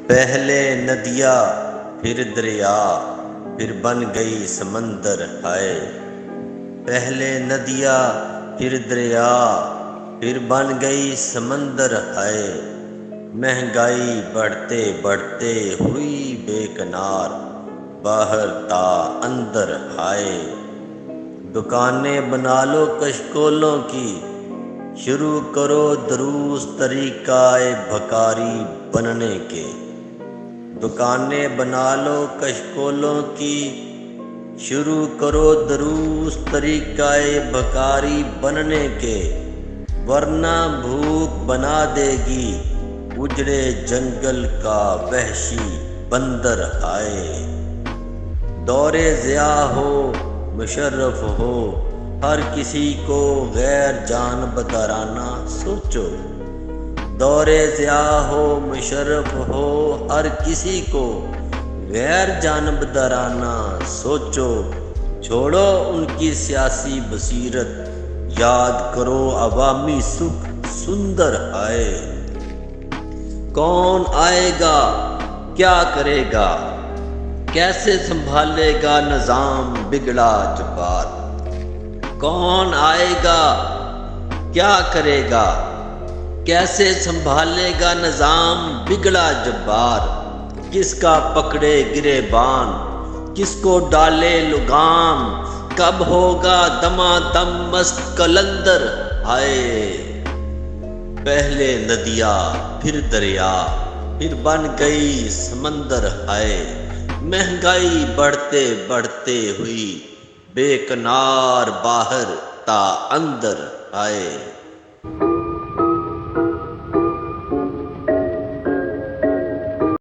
پہلے ندیاں پھر دریا پھر بن گئی سمندر ہائے۔ پہلے ندیاں پھر دریا پھر بن گئی سمندر ہائے۔ مہنگائی بڑھتے بڑھتے ہوئی بے کنار باہر تا اندر ہائے۔ دکانیں بنا لو کشکولوں کی، شروع کرو دروس طریقہ بھکاری بننے کے۔ دکانیں بنا لو کشکولوں کی، شروع کرو دروس طریقہ بھکاری بننے کے، ورنہ بھوک بنا دے گی اجڑے جنگل کا وحشی بندر ہائے۔ دور ضیاء ہو مشرف ہو ہر کسی کو غیر جانبدارانہ سوچو۔ دور ضیاء ہو مشرف ہو ہر کسی کو غیر جانبدارانہ سوچو۔ چھوڑو ان کی سیاسی بصیرت، یاد کرو عوامی سکھ سندر ہائے۔ کون آئے گا کیا کرے گا، کیسے سنبھالے گا نظام بگڑا جبار۔ کون آئے گا کیا کرے گا، کیسے سنبھالے گا نظام بگڑا جبار۔ کس کا پکڑے گریبان، کس کو ڈالے لگام، کب ہوگا دمادم مست قلندر ہائے۔ پہلے ندیاں پھر دریا پھر بن گئی سمندر ہائے۔ مہنگائی بڑھتے بڑھتے ہوئی بے کنار باہر تا اندر ہائے۔